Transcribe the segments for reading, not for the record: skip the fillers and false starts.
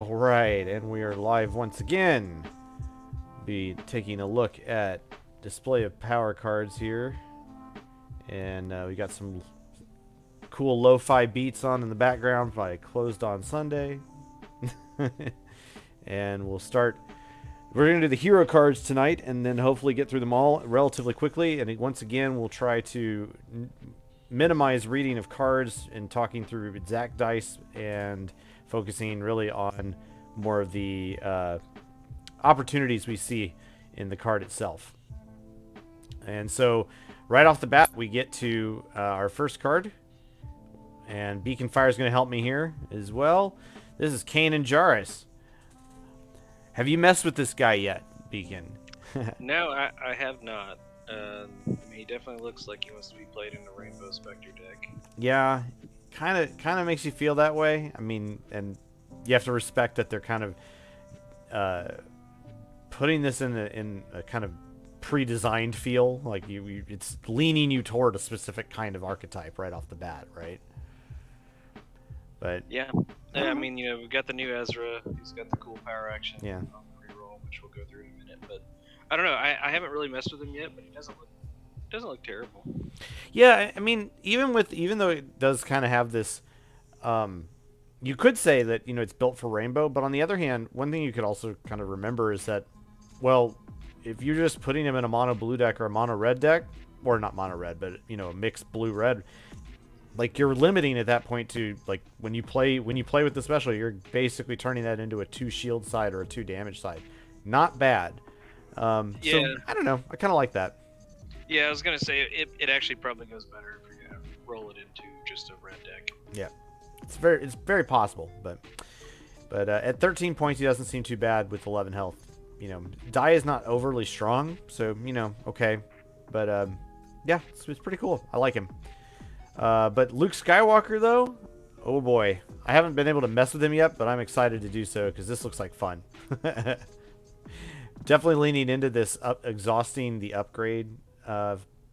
Alright, and we are live once again. Be taking a look at display of power cards here. And we got some cool lo-fi beats on in the background by Closed on Sunday. And we'll start. We're going to do the hero cards tonight and then hopefully get through them all relatively quickly. And once again, we'll try to minimize reading of cards and talking through exact dice and focusing really on more of the opportunities we see in the card itself. And so right off the bat, we get to our first card. And Beaconfire is going to help me here as well. This is Kane and Jarrus. Have you messed with this guy yet, Beacon? No, I have not. I mean, he definitely looks like he wants to be played in the Rainbow Spectre deck. Yeah, kind of makes you feel that way. I mean, and you have to respect that they're kind of putting this in a kind of pre-designed feel. Like it's leaning you toward a specific kind of archetype right off the bat, right? But yeah, I mean, you know, we've got the new Ezra. He's got the cool power action yeah. on the reroll, which we'll go through in a minute. But I don't know. I haven't really messed with him yet, but he doesn't look terrible. Yeah, I mean, even though it does kind of have this, you could say that, you know, it's built for Rainbow, but on the other hand, one thing you could also kind of remember is that, well, if you're just putting him in a mono blue deck or a mono red deck, or not mono red, but you know, a mixed blue red, like you're limiting at that point to like when you play with the special, you're basically turning that into a 2 shield side or a 2 damage side. Not bad. Yeah. So I don't know. I kind of like that. Yeah, I was gonna say it actually probably goes better if you're gonna roll it into just a red deck. Yeah, it's very possible, but at 13 points he doesn't seem too bad with 11 health. You know, die is not overly strong, so you know, okay, but yeah, it's pretty cool. I like him. But Luke Skywalker though, oh boy, I haven't been able to mess with him yet, but I'm excited to do so because this looks like fun. Definitely leaning into this exhausting the upgrade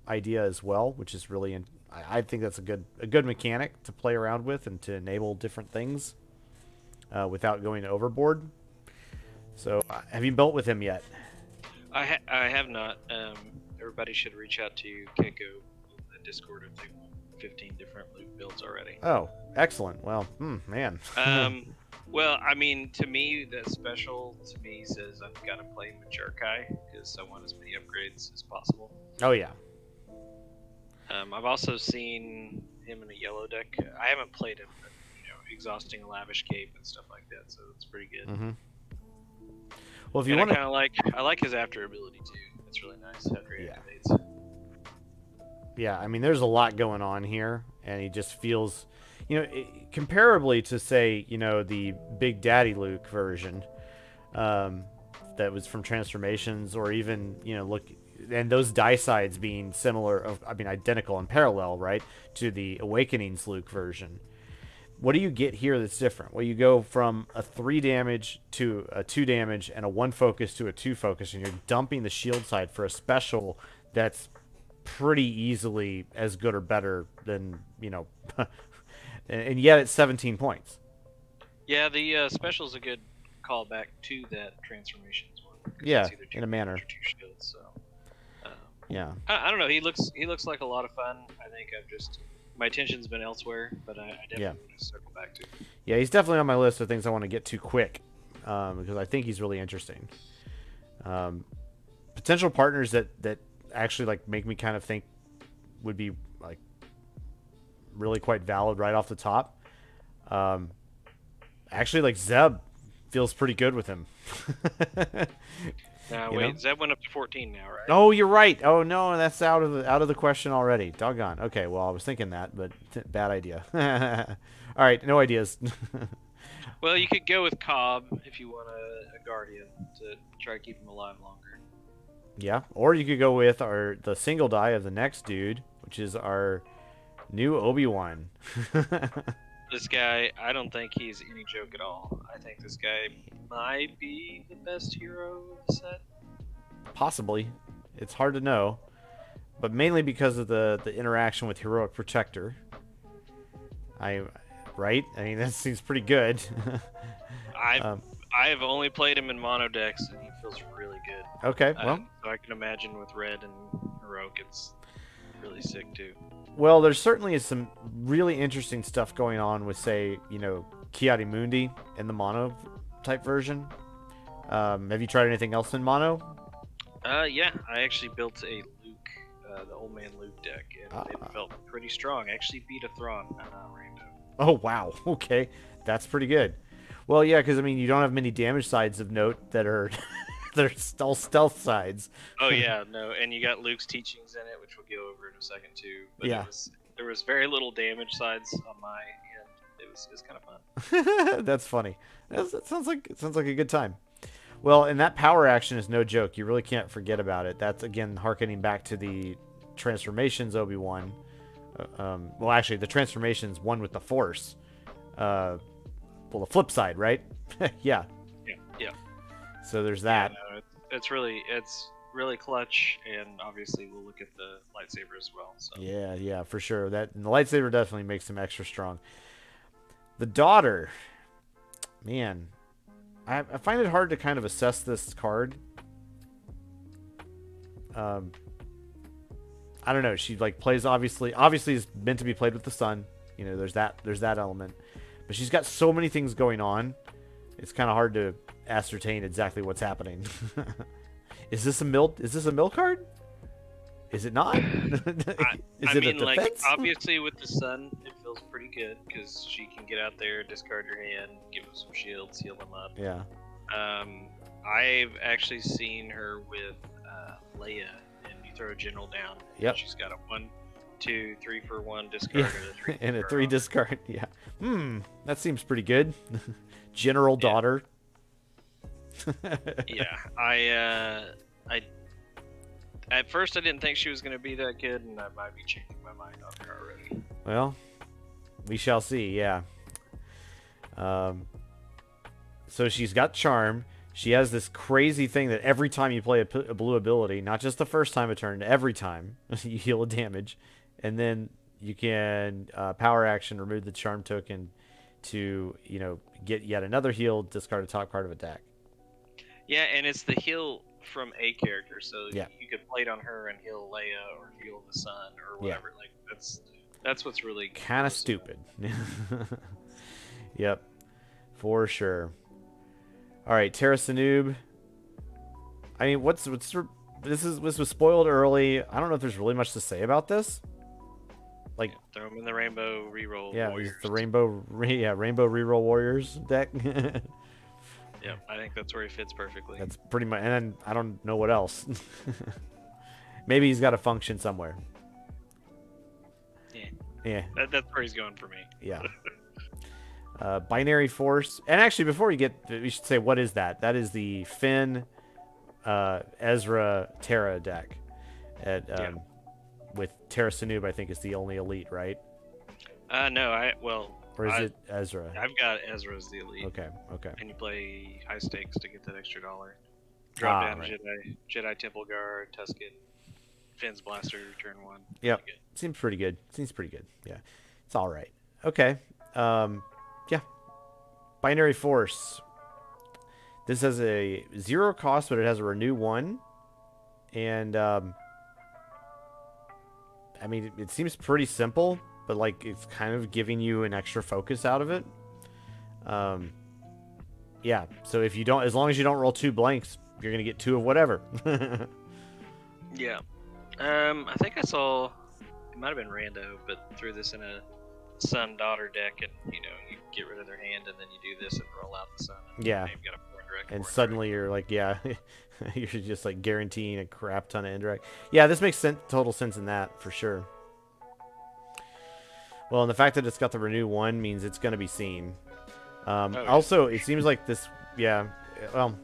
idea as well, which is really I think that's a good mechanic to play around with and to enable different things without going overboard. So have you built with him yet? I have not. Everybody should reach out to Keiko in the Discord if they want 15 different loot builds already. Oh, excellent. Well, man. Well, I mean, to me, the special to me says I've got to play Majerkai because I want as many upgrades as possible. Oh yeah. I've also seen him in a yellow deck. I haven't played him, but you know, exhausting a lavish cape and stuff like that, so it's pretty good. Mm-hmm. Well, if you and want, I like his after ability too. It's really nice after he activates. Yeah, I mean, there's a lot going on here, and he just feels, you know, comparably to, say, you know, the Big Daddy Luke version that was from Transformations, or even, you know, look, and those die sides being similar, I mean, identical and parallel, right, to the Awakenings Luke version. What do you get here that's different? Well, you go from a 3 damage to a 2 damage and a 1 focus to a 2 focus, and you're dumping the shield side for a special that's pretty easily as good or better than, you know, and yet it's 17 points. Yeah, the special's a good callback to that Transformations one. Yeah, in a manner. 2 shields, so. Yeah. I don't know. He looks like a lot of fun. I think my attention's been elsewhere, but I definitely want to circle back to him. Yeah, he's definitely on my list of things I want to get to quick because I think he's really interesting. Potential partners that actually like make me kind of think would be like really quite valid right off the top. Actually, like Zeb feels pretty good with him. Now wait, Zeb went up to 14 now, right? Oh, you're right. Oh no, that's out of the question already. Doggone. Okay, well I was thinking that, but bad idea. All right, no ideas. Well, you could go with Cobb if you want a Guardian to try to keep him alive longer. Yeah, or you could go with the single die of the next dude, which is our new Obi-Wan. This guy, I don't think he's any joke at all. I think this guy might be the best hero of the set. Possibly. It's hard to know. But mainly because of the interaction with Heroic Protector. Right? I mean, that seems pretty good. I've I've only played him in mono decks, and he feels really good. Okay, well. So I can imagine with red and heroic, it's really sick too. Well, there's certainly some really interesting stuff going on with, say, you know, Kiadi Mundi in the mono type version. Have you tried anything else in mono? Yeah, I actually built a Luke, the Old Man Luke deck, and it felt pretty strong. I actually beat a Thrawn Rainbow. Oh, wow. Okay, that's pretty good. Well, yeah, because, I mean, you don't have many damage sides of note that are that are all stealth sides. Oh, yeah, no, and you got Luke's teachings in it, which we'll go over in a second, too. But yeah. There was very little damage sides on my end. It was kind of fun. That's funny. It sounds like a good time. Well, and that power action is no joke. You really can't forget about it. That's, again, harkening back to the transformations Obi-Wan. Well, actually, the transformations one with the Force. Well, the flip side, right? Yeah. Yeah. So there's that. Yeah, no, it's really clutch, and obviously we'll look at the lightsaber as well. So. Yeah, for sure. And the lightsaber definitely makes him extra strong. The daughter, man, I find it hard to kind of assess this card. I don't know. She like plays obviously is meant to be played with the sun. You know, there's that element, but she's got so many things going on. It's kind of hard to ascertain exactly what's happening. Is this a mill card? Is it not? I mean, like, obviously with the sun, it feels pretty good because she can get out there, discard your hand, give him some shields, heal him up. Yeah. I've actually seen her with Leia, and you throw a general down. Yep. She's got a 1, 2, 3 for 1 discard and a 3 discard. Yeah. That seems pretty good. General daughter. Yeah. I at first I didn't think she was going to be that good, and I might be changing my mind on her already. Well, we shall see. Yeah. So she's got charm. She has this crazy thing that every time you play a blue ability, not just the first time a turn, every time you heal a damage, and then you can power action remove the charm token to, you know, get yet another heal, discard a top card of a deck. Yeah, and it's the heal from a character, so yeah. You could play it on her and heal Leia or heal the sun or whatever. Yeah. Like that's what's really kind of stupid. Yep, for sure. All right, Terra Sanub. I mean, this was spoiled early. I don't know if there's really much to say about this. Like, throw them in the Rainbow Reroll. Yeah, Warriors. The Rainbow Reroll Warriors deck. Yeah, I think that's where he fits perfectly. That's pretty much, and then I don't know what else. Maybe he's got a function somewhere. Yeah. That's where he's going for me. Yeah. Binary Force, and actually, before we should say what is that? That is the Finn, Ezra, Terra deck. With Terra Sanub, I think is the only elite, right? No, Or is it Ezra? I've got Ezra as the elite. Okay. And you play high stakes to get that extra dollar. Drop down right. Jedi Temple Guard, Tusken, Finn's Blaster, turn 1. Yep. Seems pretty good. Yeah. It's all right. Okay. Yeah. Binary Force. This has a 0 cost, but it has a renew 1. And, I mean, it seems pretty simple, but, like, it's kind of giving you an extra focus out of it. Yeah, so if you don't, as long as you don't roll 2 blanks, you're going to get 2 of whatever. Yeah. I think I saw, it might have been Rando, but threw this in a son-daughter deck, and, you know, you get rid of their hand, and then you do this and roll out the sun. And yeah. You've got a 4 direct. And suddenly you're like, yeah, you're just, like, guaranteeing a crap ton of indirect. Yeah, this makes total sense in that, for sure. Well, and the fact that it's got the renew 1 means it's going to be seen. Also, it seems like this, yeah, well,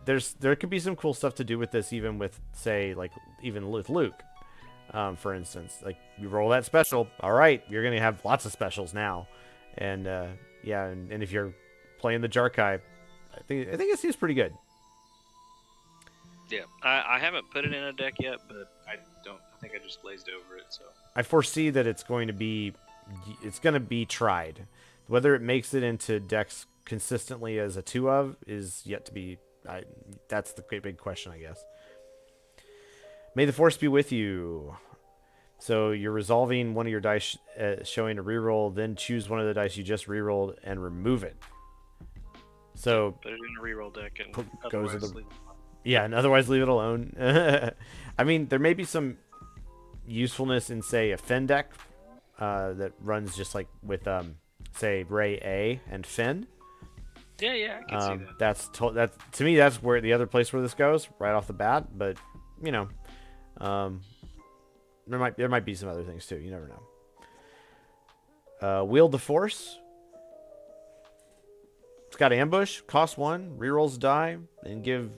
there could be some cool stuff to do with this, even with, say, like, even with Luke, for instance. Like, you roll that special, all right, you're going to have lots of specials now. And, yeah, and if you're playing the Jarkai, I think it seems pretty good. Yeah, I haven't put it in a deck yet, but I think I just glazed over it, so. I foresee that it's going to be tried. Whether it makes it into decks consistently as a 2 of is yet to be. That's the big question, I guess. May the force be with you. So you're resolving one of your dice, showing a reroll, then choose one of the dice you just rerolled and remove it. So put it in a reroll deck and goes to otherwise the leave it alone. yeah, and otherwise leave it alone. I mean, there may be some usefulness in, say, a Finn deck that runs just like with, say, Ray A and Finn. Yeah, I can see that. That's to me, that's where the other place where this goes right off the bat. But you know, there might be some other things too. You never know. Wield the Force. It's got ambush, cost 1, rerolls die, and give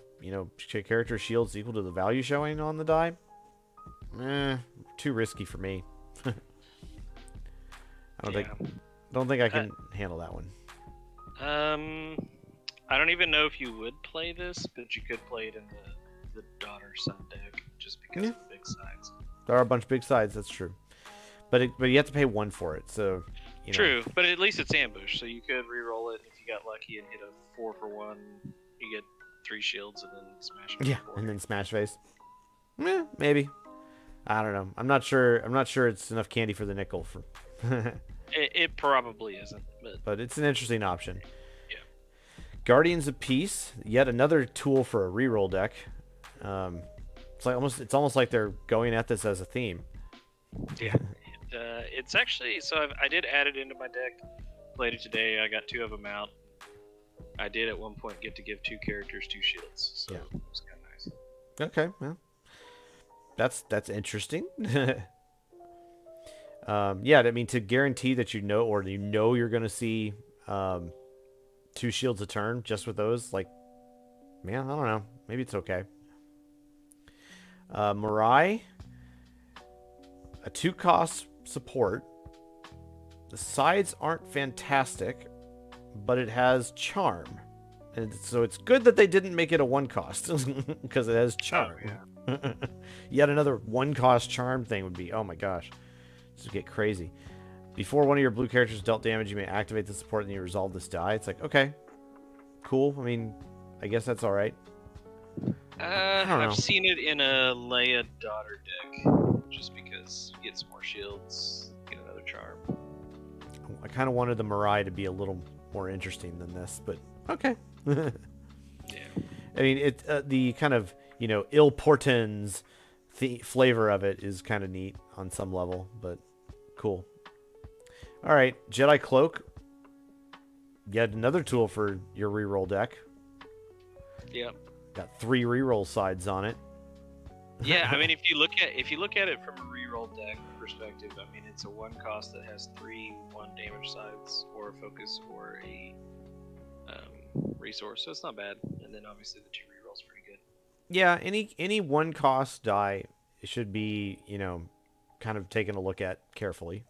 character shields equal to the value showing on the die. Too risky for me. I don't think I can handle that one. I don't even know if you would play this, but you could play it in the daughter-son deck just because of the big sides. There are a bunch of big sides, that's true. But you have to pay 1 for it, so... True, but at least it's ambush, so you could re-roll it if you got lucky and hit a 4 for 1. You get 3 shields and then smash it. Yeah, and then smash face. Maybe. I don't know. I'm not sure it's enough candy for the nickel. It probably isn't, but it's an interesting option. Yeah. Guardians of Peace, yet another tool for a reroll deck. It's almost like they're going at this as a theme. Yeah. It's actually I did add it into my deck. Played it today. I got 2 of them out. I did at one point get to give 2 characters 2 shields, so it was kind of nice. Okay, well, that's interesting. Yeah, I mean, to guarantee that you're going to see 2 shields a turn just with those, like, man, I don't know. Maybe it's okay. Mirai, a 2-cost support. The sides aren't fantastic, but it has charm. And so it's good that they didn't make it a 1-cost because it has charm. Oh, yeah. Yet another 1-cost charm thing would be, oh my gosh. This would get crazy. Before one of your blue characters dealt damage, you may activate the support and you resolve this die. It's like, okay, cool. I mean, I guess that's all right. I've seen it in a Leia daughter deck, just because you get some more shields, get another charm. I kind of wanted the Mirai to be a little more interesting than this, but okay. Yeah. I mean, the kind of, ill portends flavor of it is kind of neat on some level, but cool. All right, Jedi Cloak. Yet another tool for your reroll deck. Yep. Got 3 reroll sides on it. Yeah, I mean, if you look at it from a reroll deck perspective, I mean, it's a 1-cost that has 3 1-damage sides, or a focus, or a resource, so it's not bad. And then obviously the 2 rerolls pretty good. Yeah, any 1-cost die should be, kind of taken a look at carefully.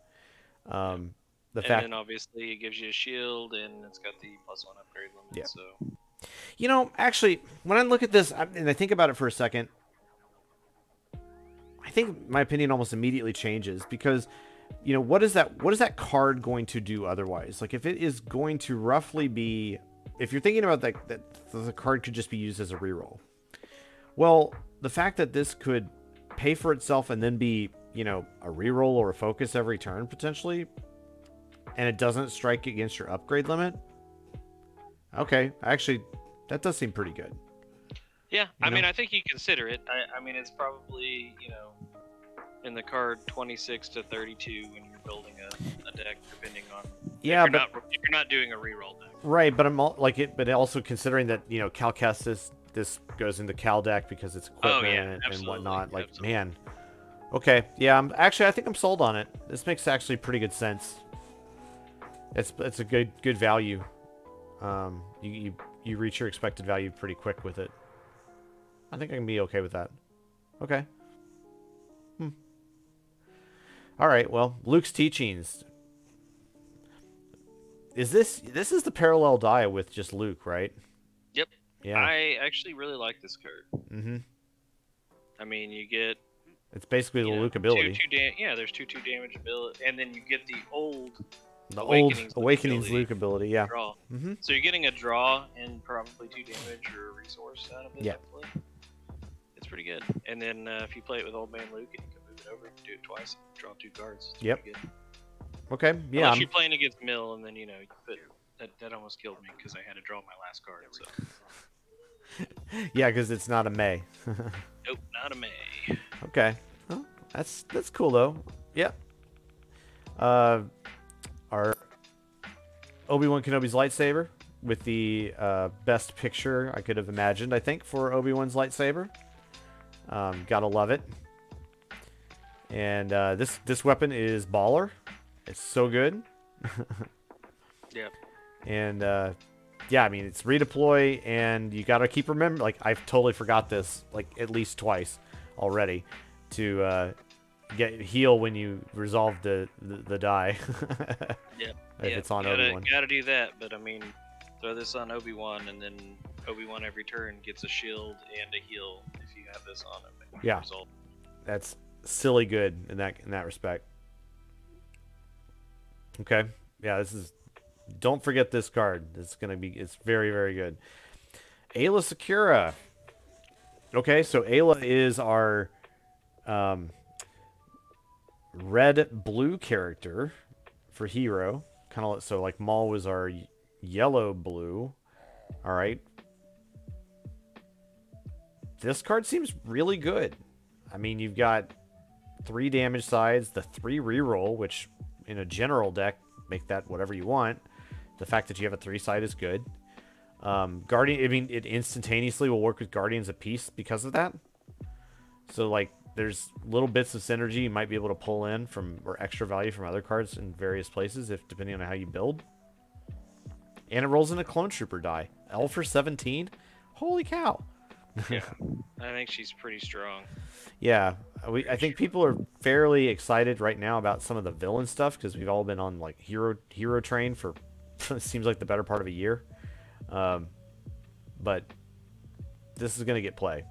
And then obviously it gives you a shield, and it's got the +1 upgrade limit. Yeah. So. Actually, when I look at this and I think about it for a second, I think my opinion almost immediately changes because, what is that card going to do otherwise? Like, if it is going to roughly be, if you're thinking about that the card could just be used as a reroll. Well, the fact that this could pay for itself and then be, a reroll or a focus every turn potentially, and it doesn't strike against your upgrade limit. Okay, actually, that does seem pretty good. Yeah, I mean, I think you consider it. I mean, it's probably, in the card 26 to 32 when you're building a deck, depending on. Yeah, if you're not doing a reroll deck. Right, but but also considering that Cal Kestis, this goes into Cal deck because it's equipment and whatnot. Like, absolutely. Man, okay, yeah. I think I'm sold on it. This makes actually pretty good sense. It's a good value. You reach your expected value pretty quick with it. I think I can be okay with that. Okay. All right. Well, Luke's teachings. This is the parallel die with just Luke, right? Yep. Yeah. I actually really like this card. Mm-hmm. I mean, you get. It's basically the Luke ability. There's 2 damage ability, and then you get the old The old Awakening's ability, Luke ability, yeah. draw. Mm-hmm. So you're getting a draw and probably 2 damage or a resource out of it. Yeah. Hopefully. It's pretty good. And then if you play it with Old Man Luke and you can move it over, you can do it twice. Draw 2 cards. It's Yep. pretty good. Okay. Yeah. Unless you're playing against Mill, and then you put that almost killed me because I had to draw my last card. So. Yeah, because it's not a May. Nope, not a May. Okay. Well, that's cool though. Yep. Our Obi-Wan Kenobi's lightsaber with the best picture I could have imagined, I think, for Obi-Wan's lightsaber. Gotta love it. And this weapon is baller. It's so good. Yep. And yeah, I mean, it's redeploy, and you gotta keep remembering. Like, I've totally forgot this like at least twice already to get heal when you resolve the die. Yep. If it's on Obi-Wan. Gotta do that, but I mean, throw this on Obi-Wan, and then Obi-Wan every turn gets a shield and a heal if you have this on him. Yeah. Result. That's silly good in that respect. Okay. Yeah, this is. Don't forget this card. It's very, very good. Ayla Secura. Okay, so Ayla is our red-blue character for hero. Kind of so like Maul was our yellow-blue. All right. This card seems really good. I mean, you've got 3 damage sides, the 3 reroll, which in a general deck make that whatever you want. The fact that you have a 3-side is good. Guardian, I mean, it instantaneously will work with Guardians of Peace because of that. So, like, there's little bits of synergy you might be able to pull in from, or extra value from other cards in various places, if depending on how you build. And it rolls in a Clone Trooper die. L for 17? Holy cow. Yeah, I think she's pretty strong. Yeah, I think people are fairly excited right now about some of the villain stuff because we've all been on, like, hero train for it seems like the better part of a year. But this is going to get play.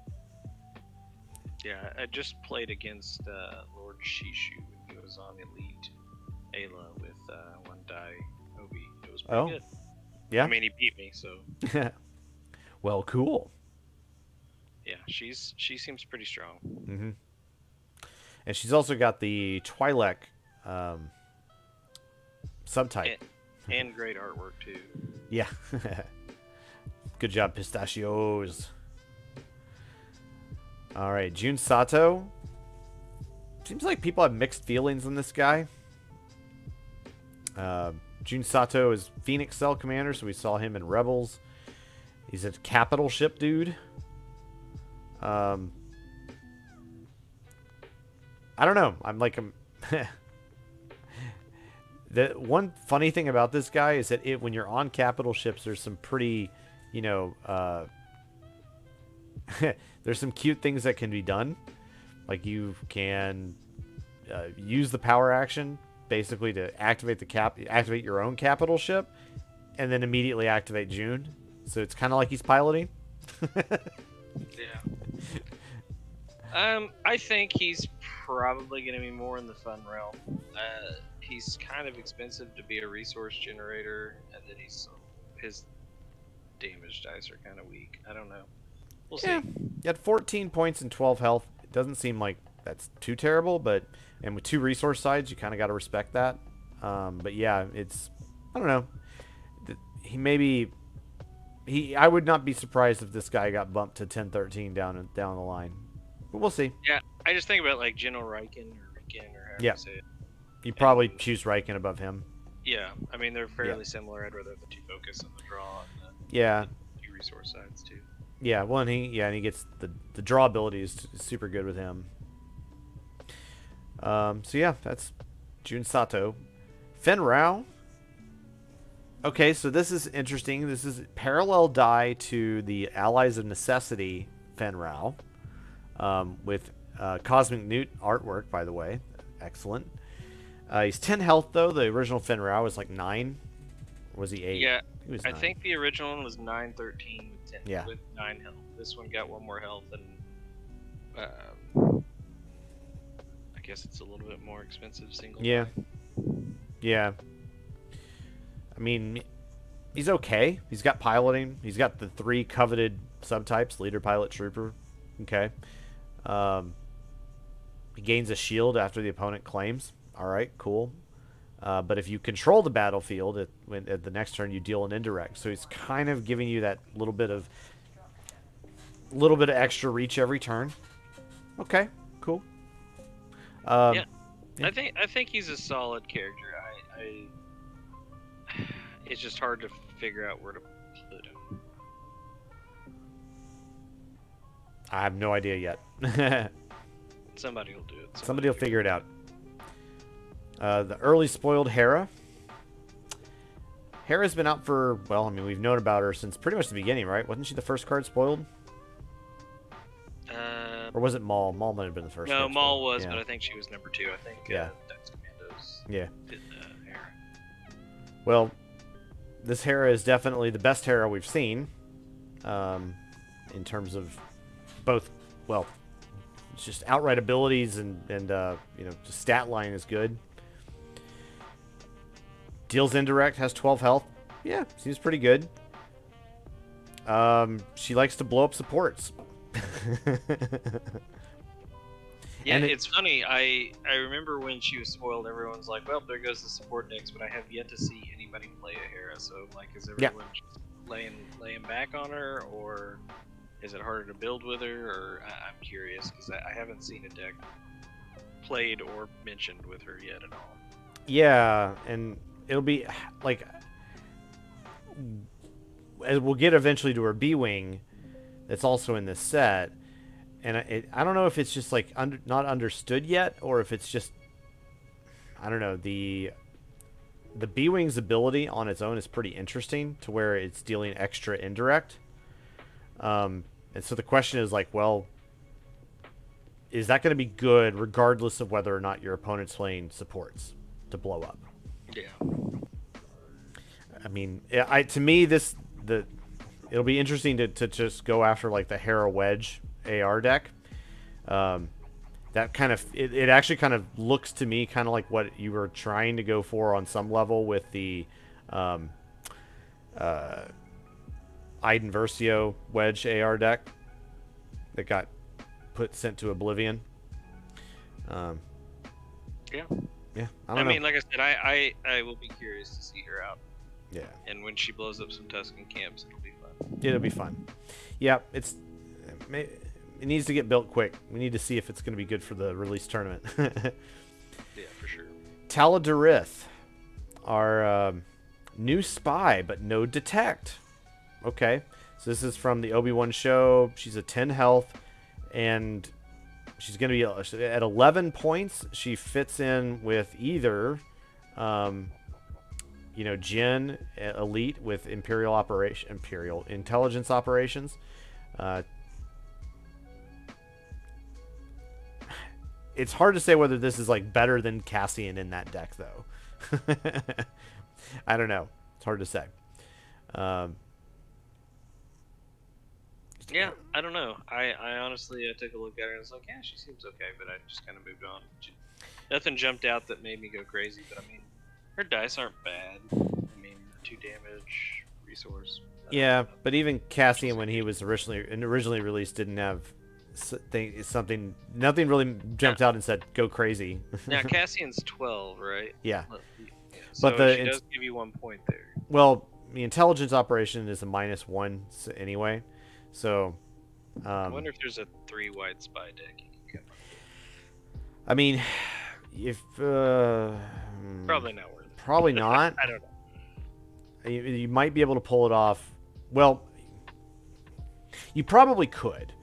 Yeah, I just played against Lord Shishu when he was on Elite Ayla with 1 die Obi. It was pretty good. Yeah. I mean, he beat me, so. Well, cool. Yeah, she seems pretty strong. Mm-hmm. And she's also got the Twi'lek subtype. And great artwork, too. Yeah. Good job, Pistachios. All right, Jun Sato. Seems like people have mixed feelings on this guy. Jun Sato is Phoenix Cell Commander, so we saw him in Rebels. He's a capital ship dude. I don't know. I'm like... The one funny thing about this guy is that when you're on capital ships, there's some pretty, there's some cute things that can be done. Like you can use the power action basically to activate activate your own capital ship, and then immediately activate June. So it's kind of like he's piloting. Yeah. I think he's probably going to be more in the fun realm. He's kind of expensive to be a resource generator, and then his damage dice are kind of weak. I don't know. We'll see. You had 14 points and 12 health. It doesn't seem like that's too terrible, and with 2 resource sides, you kind of got to respect that. But yeah, I don't know. I would not be surprised if this guy got bumped to 10-13 down the line. But we'll see. Yeah, I just think about like General Riken or however you say it. You probably choose Riken above him. Yeah, I mean they're fairly similar. I'd rather have the 2 focus and the draw and the 2 resource sides too. Yeah, well, and he gets the draw ability is super good with him. So yeah, that's Jun Sato. Fen Rao. Okay, so this is interesting. This is parallel die to the Allies of Necessity Fen Rao, with Cosmic Newt artwork, by the way. Excellent. He's 10 health, though. The original Fen Rao was like 9. Or was he 8? Yeah, he was I 9. think the original one was 9-13 with 10 Yeah. with 9 health. This one got 1 more health, and I guess it's a little bit more expensive single. Yeah. die. Yeah. I mean, he's okay. He's got piloting. He's got the 3 coveted subtypes: leader, pilot, trooper. Okay. He gains a shield after the opponent claims. All right, cool. But if you control the battlefield at the next turn, you deal an indirect. So he's kind of giving you that little bit of extra reach every turn. Okay, cool. Yeah. I think he's a solid character. It's just hard to figure out where to put him. I have no idea yet. Somebody will do it. Somebody will figure it out. The early spoiled Hera. Hera's been out for, well, I mean, we've known about her since pretty much the beginning, right? Wasn't she the first card spoiled? Or was it Maul? Maul might have been the first. No, Maul was, yeah. but I think she was number 2. I think Dex Commandos did Hera. Well, this Hera is definitely the best Hera we've seen. In terms of both, well, it's just outright abilities and just stat line is good. Deals indirect, has 12 health. Yeah, seems pretty good. She likes to blow up supports. Yeah, it's funny. I remember when she was spoiled, everyone's like, well, there goes the support decks, but I have yet to see anybody play a Hera. So, like, is everyone just laying back on her, or is it harder to build with her? Or I'm curious, because I haven't seen a deck played or mentioned with her yet at all. Yeah, and it'll be, like, as we'll get eventually to her B-Wing that's also in this set. And I don't know if it's just, like, not understood yet, or if it's just, I don't know, the B-Wing's ability on its own is pretty interesting, to where it's dealing extra indirect. And so the question is, like, well, is that going to be good regardless of whether or not your opponent's playing supports to blow up? Yeah. I mean, to me, it'll be interesting to just go after, like, the Hera Wedge AR deck. That kind of it actually kind of looks to me kind of like what you were trying to go for on some level with the Iden Versio Wedge AR deck that got sent to oblivion. Yeah. Yeah. I mean, like I said, I will be curious to see her out. Yeah. And when she blows up some Tusken camps, it'll be fun. It'll be fun. Yeah, it needs to get built quick. We need to see if it's going to be good for the release tournament. Yeah, for sure. Tala Darith, our new spy, but no detect. Okay, so this is from the Obi-Wan show. She's a 10 health, and she's going to be at 11 points. She fits in with either, Jin Elite with Imperial Intelligence Operations. It's hard to say whether this is, like, better than Cassian in that deck, though. I don't know. It's hard to say. Yeah, I don't know. I honestly, I took a look at her and I was like, yeah, she seems okay, but I just kind of moved on. Nothing jumped out that made me go crazy, but I mean, her dice aren't bad. I mean, 2 damage, resource. Yeah, but even Cassian, when he was originally released, didn't have nothing really jumped out and said go crazy. Now Cassian's 12, right? Yeah. So but she does give you 1 point there. Well, the intelligence operation is a -1 anyway, so. I wonder if there's a 3 white spy deck you can come up with. I mean, if probably not worth it. Probably not. I don't know. You might be able to pull it off. Well, you probably could.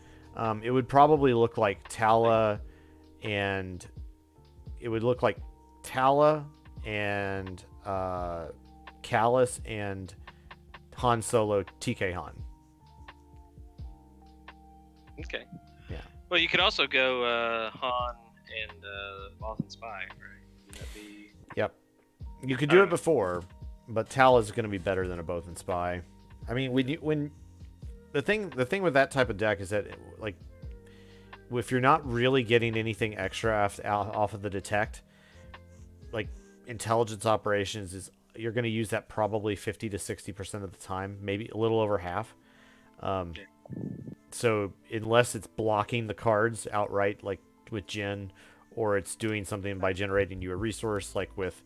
It would probably look like Tala and Callus and Han Solo TK Han. Okay. Yeah. Well, you could also go Han and Boss and Spy, right? That'd be... Yep. You could do it before, but Tala's going to be better than a Both and Spy. I mean, when the thing with that type of deck is that, like, if you're not really getting anything extra off of the detect, like, intelligence operations you're going to use that probably 50 to 60% of the time, maybe a little over half. So unless it's blocking the cards outright, like with Jin, or it's doing something by generating you a resource, like with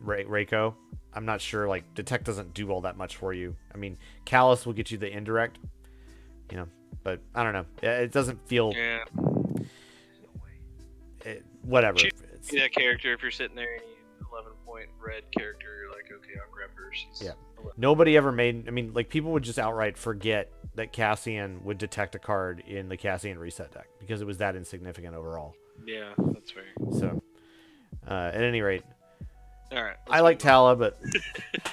Reiko, I'm not sure. Like, Detect doesn't do all that much for you. I mean, Callus will get you the indirect, but I don't know. It doesn't feel. Yeah. Whatever. Choose that character if you're sitting there and you 11-point red character, you're like, okay, I'll grab her. She's 11. Nobody ever made. I mean, like, people would just outright forget that Cassian would detect a card in the Cassian reset deck because it was that insignificant overall. Yeah, that's fair. So, at any rate, all right. I like Tala, but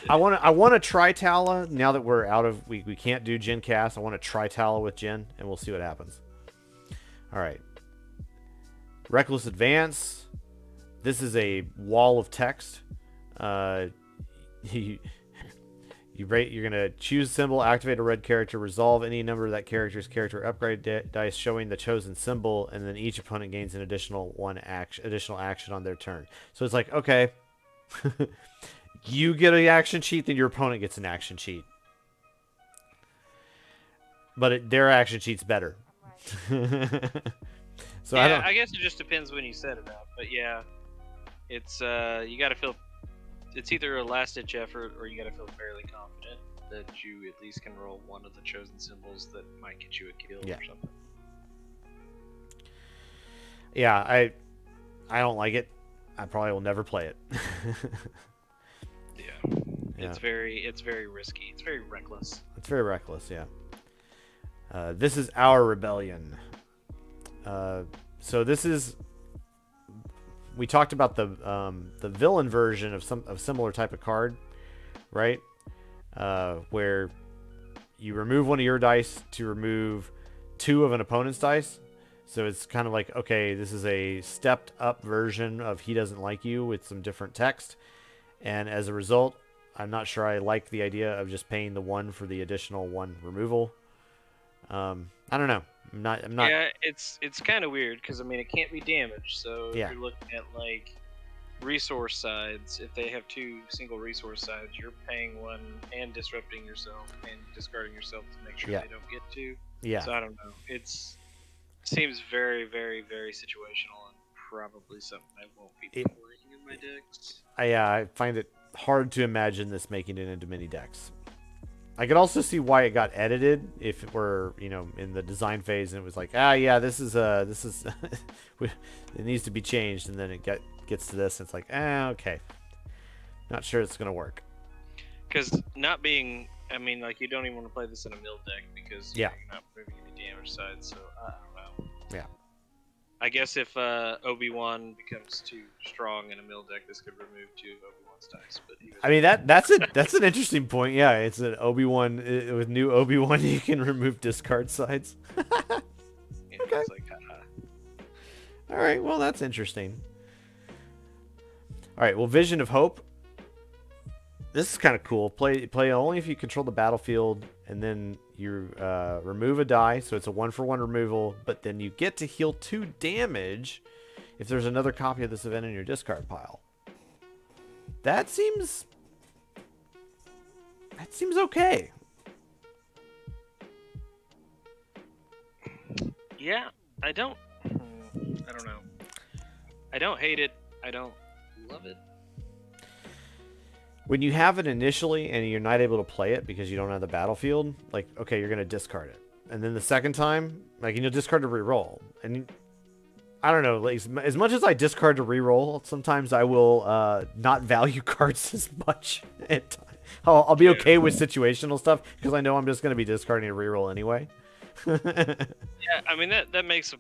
I want to try Tala now that we're out of we can't do Jin cast. I want to try Tala with Jin, and we'll see what happens. All right. Reckless Advance. This is a wall of text. You're gonna choose a symbol, activate a red character, resolve any number of that character's character upgrade dice showing the chosen symbol, and then each opponent gains an additional action on their turn. So it's like, okay, you get an action sheet, then your opponent gets an action sheet, but their action sheet's better. So yeah, I guess it just depends when you set it up, but yeah, it's you got to feel it's either a last-ditch effort or you got to feel fairly confident that you at least can roll one of the chosen symbols that might get you a kill or something. Yeah, I don't like it. I probably will never play it. Yeah. It's very risky. It's very reckless. It's very reckless, yeah. This is Our Rebellion. So this is, we talked about the villain version of similar type of card, right? Where you remove one of your dice to remove 2 of an opponent's dice. So it's kind of like, okay, this is a stepped up version of He Doesn't Like You with some different text. And as a result, I'm not sure I like the idea of just paying the 1 for the additional 1 removal. I don't know. I'm not. Yeah, it's kind of weird because I mean it can't be damaged. So if you're looking at like resource sides, if they have 2 single resource sides, you're paying 1 and disrupting yourself and discarding yourself to make sure they don't get 2. Yeah. So I don't know. It seems very, very, very situational and probably something I won't be playing in my decks. I find it hard to imagine this making it into mini decks. I could also see why it got edited if it were, in the design phase and it was like, this is it needs to be changed, and then it gets to this and it's like, okay. Not sure it's going to work. Cuz not being, I mean, like, you don't even want to play this in a mill deck because you're not moving any damage side, so I don't know. Yeah. I guess if Obi-Wan becomes too strong in a mill deck, this could remove 2 of Obi-Wan's dice. But I mean that's an interesting point. Yeah, it's an Obi-Wan with new Obi-Wan. You can remove discard sides. Okay. It's like, all right, well that's interesting. All right, well, Vision of Hope. This is kind of cool. Play only if you control the battlefield, and then you remove a die, so it's a 1-for-1 removal, but then you get to heal 2 damage if there's another copy of this event in your discard pile. That seems okay. Yeah, I don't know. I don't hate it. I don't love it. When you have it initially and you're not able to play it because you don't have the battlefield, like, okay, you're going to discard it. And then the second time, like, you'll discard to reroll. And I don't know, like, as much as I discard to reroll, sometimes I will not value cards as much. I'll be okay with situational stuff because I know I'm just going to be discarding a reroll anyway. Yeah, I mean, that makes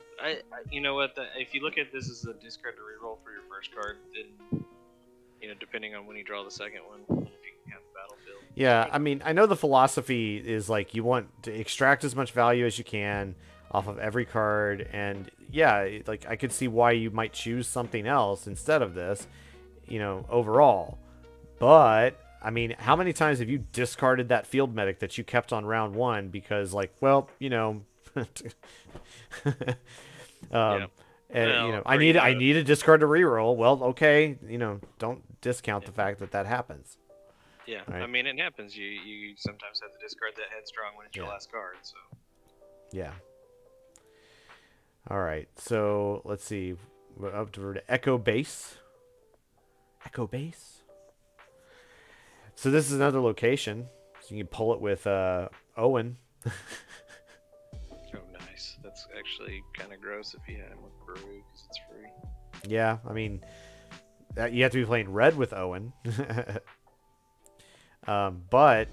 you know what, if you look at this as a discard to reroll for your first card, then depending on when you draw the second one, if you can have the battlefield. Yeah, I mean, I know the philosophy is like you want to extract as much value as you can off of every card, and yeah, like I could see why you might choose something else instead of this, overall. But I mean, how many times have you discarded that field medic that you kept on round 1 because, like, well, And Well, I need a discard to reroll. Well, okay, don't discount the fact that happens. Yeah, Right? I mean, it happens. You sometimes have to discard that headstrong when it's your last card. So. Yeah. All right, so let's see. We're up to Echo Base. Echo Base. So this is another location. So you can pull it with Owen. Oh, nice. That's actually kind of gross if you had him with Brew because it's free. Yeah, I mean, you have to be playing red with Owen. But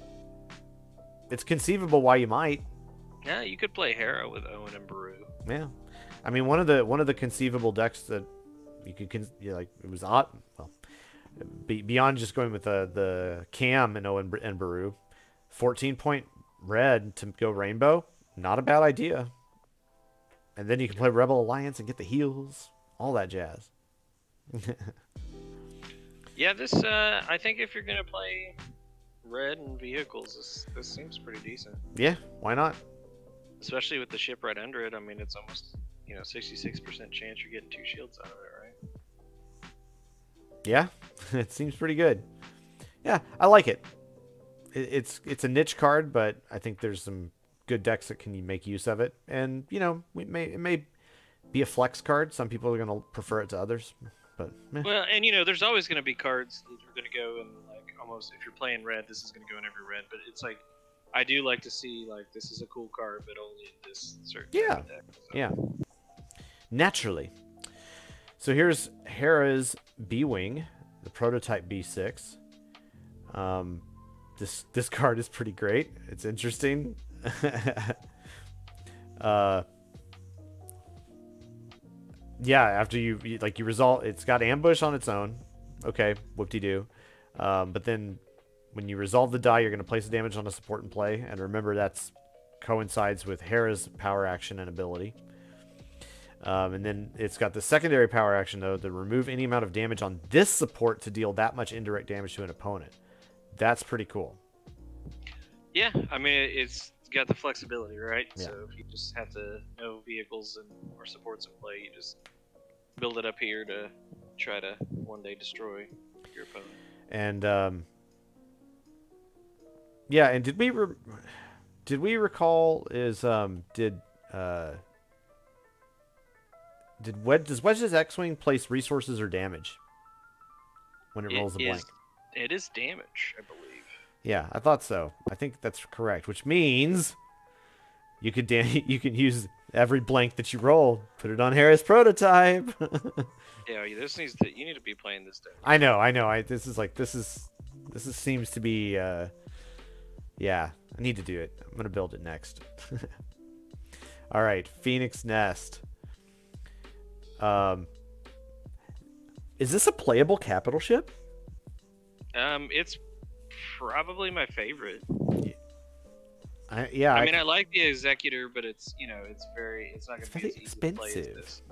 it's conceivable why you might. Yeah, you could play Hera with Owen and Brew. Yeah, I mean one of the conceivable decks that you could like it was odd. Well, beyond just going with the Cam and Owen and Baru, 14-point red to go rainbow, not a bad idea. And then you can play Rebel Alliance and get the heals, all that jazz. Yeah, this I think if you're gonna play red and vehicles, this seems pretty decent. Yeah, why not? Especially with the ship right under it. I mean, it's almost 66% chance you're getting 2 shields out of it, right? Yeah, it seems pretty good. Yeah, I like it. It's a niche card, but I think there's some good decks that can make use of it. And it may be a flex card. Some people are going to prefer it to others, but well, and there's always going to be cards that are going to go in like almost if you're playing red, this is going to go in every red. But it's like I do like to see like this is a cool card, but only in this certain type of deck. So. Yeah, naturally. So here's Hera's B-Wing, the prototype B6. This card is pretty great. It's interesting. Yeah, after you resolve, it's got ambush on its own. Okay, whoop-de-doo. But then when you resolve the die, you're going to place the damage on a support and play. And remember, that's coincides with Hera's power action and ability. And then it's got the secondary power action, though, to remove any amount of damage on this support to deal that much indirect damage to an opponent. That's pretty cool. Yeah, I mean, it's got the flexibility, right? Yeah. So if you just have no vehicles or supports in play, you just build it up here to try to one day destroy your opponent. And yeah, and did we recall does Wedge's X-Wing place resources or damage when it rolls a blank? It is damage, I believe. Yeah, I thought so. I think that's correct, which means you can use every blank that you roll, put it on Hera's prototype. Yeah, you need to be playing this deck. I know. This seems to be yeah, I need to do it. I'm gonna build it next. All right, Phoenix Nest. Is this a playable capital ship? It's probably my favorite. I mean, I like the Executor, but it's it's not going to be as easy to play as this.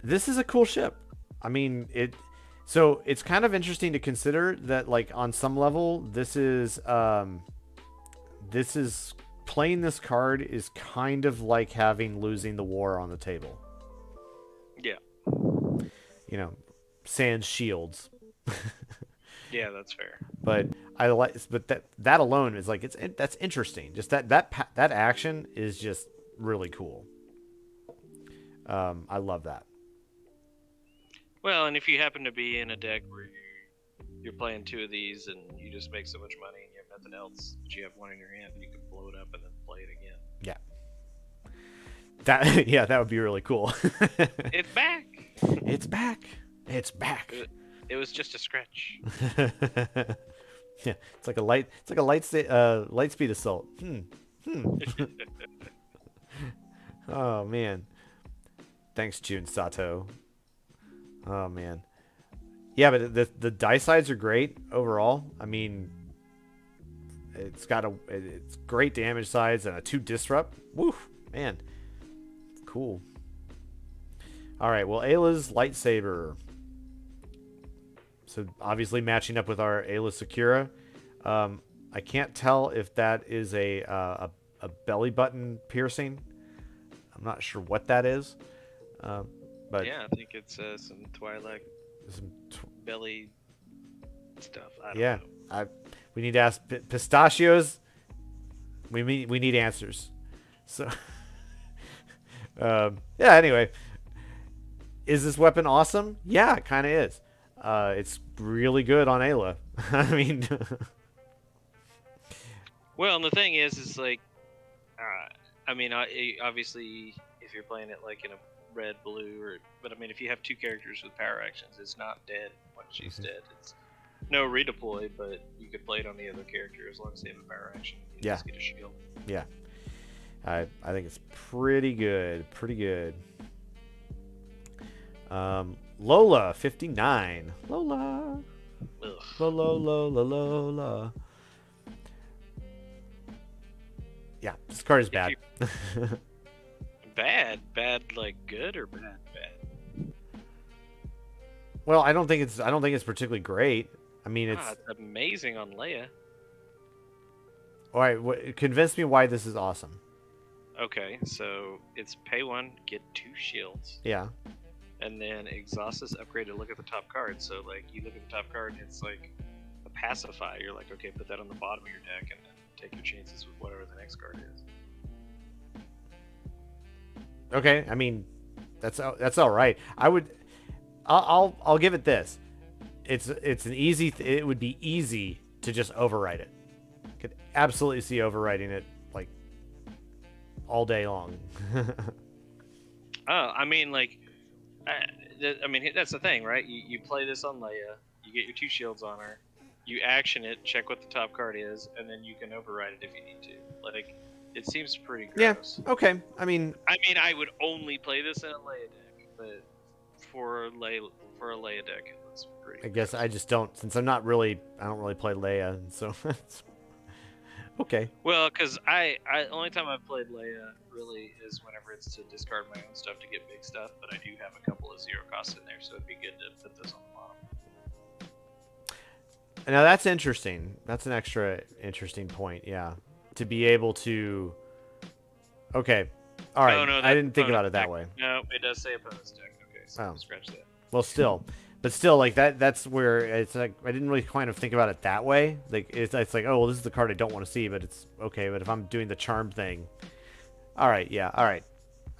This is a cool ship. I mean, so it's kind of interesting to consider that, like, on some level, this is playing this card is kind of like losing the war on the table. Yeah. Sans shields. Yeah, that's fair. But that alone is like that's interesting. Just that action is just really cool. I love that. Well, and if you happen to be in a deck where you're playing 2 of these and you just make so much money and you have nothing else, but you have one in your hand, you can blow it up and then play it again. Yeah. That would be really cool. It's back. It's back. It's back. It was just a scratch. Yeah, it's like a light speed assault. Oh man. Thanks, Jun Sato. Oh man. Yeah, but the die sides are great overall. I mean, it's great damage sides and a 2 disrupt. Woo, man. Cool. All right, well, Ayla's lightsaber. So obviously matching up with our Ayla Sakura. I can't tell if that is a belly button piercing. I'm not sure what that is. But yeah, I think it's some Twilight some belly stuff. I don't yeah, know. we need to ask pistachios. We need answers. So, yeah. Anyway, is this weapon awesome? Yeah, it kind of is. It's really good on Ayla. I mean, Well, and the thing is like, I mean, obviously, if you're playing it like in a red, blue, but I mean, if you have two characters with power actions, it's not dead once she's dead. It's no redeploy, but you could play it on the other character as long as they have a power action. You yeah, just get a shield. yeah. I think it's pretty good. Pretty good. Lola 59. Lola. Ugh. Lola. Yeah, this card is bad. Bad, like good or bad? Well, I don't think it's particularly great. I mean, it's amazing on Leia. all right. Convince me why this is awesome. Okay, so it's pay 1, get 2 shields. Yeah. And then exhaust is upgraded. Look at the top card. So like you look at the top card, and it's like a pacify. You're like, okay, put that on the bottom of your deck, and then take your chances with whatever the next card is. Okay, I mean, that's all right. I'll give it this. It's an easy. It would be easy to just overwrite it. Could absolutely see overwriting it like all day long. Oh, I mean, like. I mean, that's the thing, right? You play this on Leia, you get your 2 shields on her, you action it, check what the top card is, and then you can override it if you need to. Like, it seems pretty gross. Yeah. Okay. I mean, I would only play this in a Leia deck, but for a Leia deck, it's pretty. I guess I just don't, since I don't really play Leia, so okay. Well, because only time I've played Leia really is whenever it's to discard my own stuff to get big stuff, but I do have a couple of 0 costs in there, so it'd be good to put this on the bottom. Now that's interesting. That's an extra interesting point. Yeah, to be able to. Okay, all right. No, I didn't think about it that deck. way. No, it does say opponent's deck. Okay, so scratch that. Well, still, like that's where it's like I didn't really kind of think about it that way. Like it's like, oh well, this is the card I don't want to see, but it's okay. But if I'm doing the charm thing, all right, yeah, all right,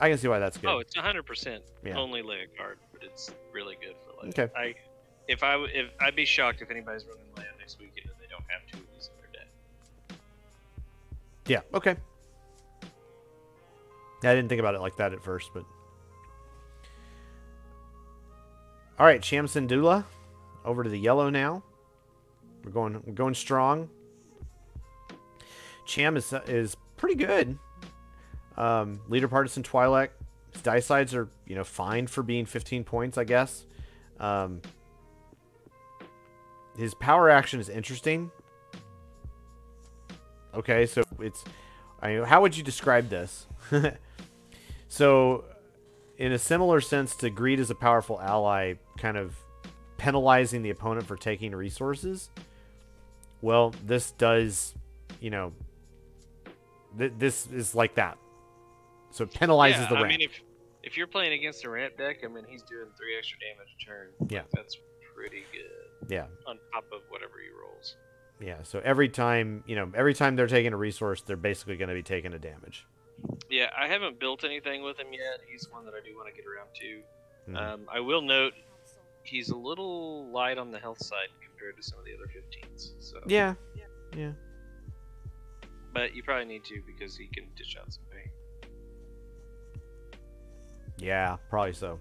I can see why that's good. Oh, it's 100% only Leia card, but it's really good for Leia. Okay. If I'd be shocked if anybody's running Leia next weekend and they don't have 2 of these in their deck. Yeah. Okay. Yeah, I didn't think about it like that at first, but. All right, Cham Syndulla, over to the yellow now. We're going strong. Cham is pretty good. Leader Partisan Twi'lek. His die sides are fine for being 15 points, I guess. His power action is interesting. Okay, so how would you describe this? So, in a similar sense to greed as a powerful ally, kind of penalizing the opponent for taking resources. Well, this does, this is like that. So it penalizes the ramp. I mean, if you're playing against a ramp deck, I mean, he's doing 3 extra damage a turn. Yeah. That's pretty good. Yeah. On top of whatever he rolls. Yeah, so every time they're taking a resource, they're basically going to be taking a damage. Yeah, I haven't built anything with him yet. He's one that I do want to get around to. Mm-hmm. I will note he's a little light on the health side compared to some of the other 15s. So. Yeah. But you probably need to because he can dish out some pain. Yeah, probably so.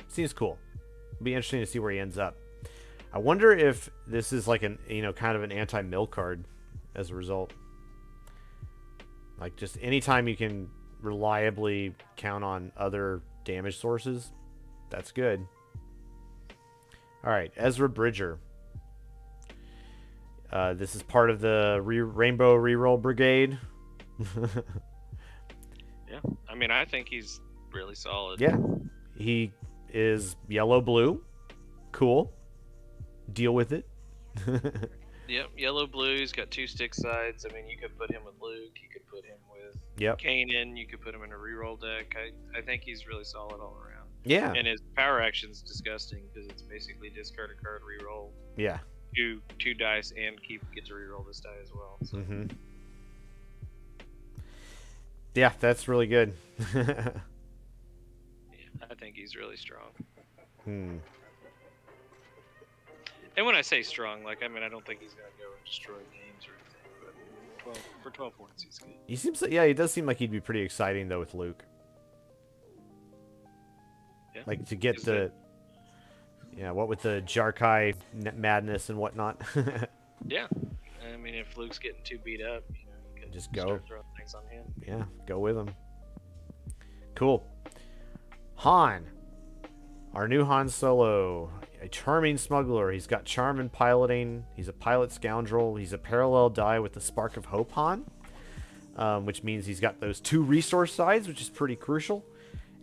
Seems cool. It'll be interesting to see where he ends up. I wonder if this is like an kind of an anti-mill card as a result. Like just anytime you can reliably count on other damage sources, that's good. All right, Ezra Bridger. This is part of the Rainbow Reroll Brigade. Yeah, I mean, I think he's really solid. Yeah, he is yellow-blue. Cool. Deal with it. Yep, yellow blue. He's got 2 stick sides. I mean, you could put him with Luke. You could put him with Yep. Kanan. You could put him in a reroll deck. I think he's really solid all around. Yeah. And his power action's disgusting because it's basically discard a card, reroll Yeah. two dice, and get to reroll this die as well. So. Mm-hmm. Yeah, that's really good. Yeah, I think he's really strong. Hmm. And when I say strong, like, I mean, I don't think he's gonna go and destroy games or anything. But for 12 points, he's good. He seems like, yeah, he does seem like he'd be pretty exciting though with Luke. Yeah. Like to get the, yeah, what with the Jarkai madness and whatnot. Yeah, I mean, if Luke's getting too beat up, you know, you can Just go. start throwing things on him. Yeah, go with him. Cool. Han, our new Han Solo, a charming smuggler. He's got charm and piloting. He's a pilot scoundrel. He's a parallel die with the Spark of Hope Han, which means he's got those 2 resource sides, which is pretty crucial.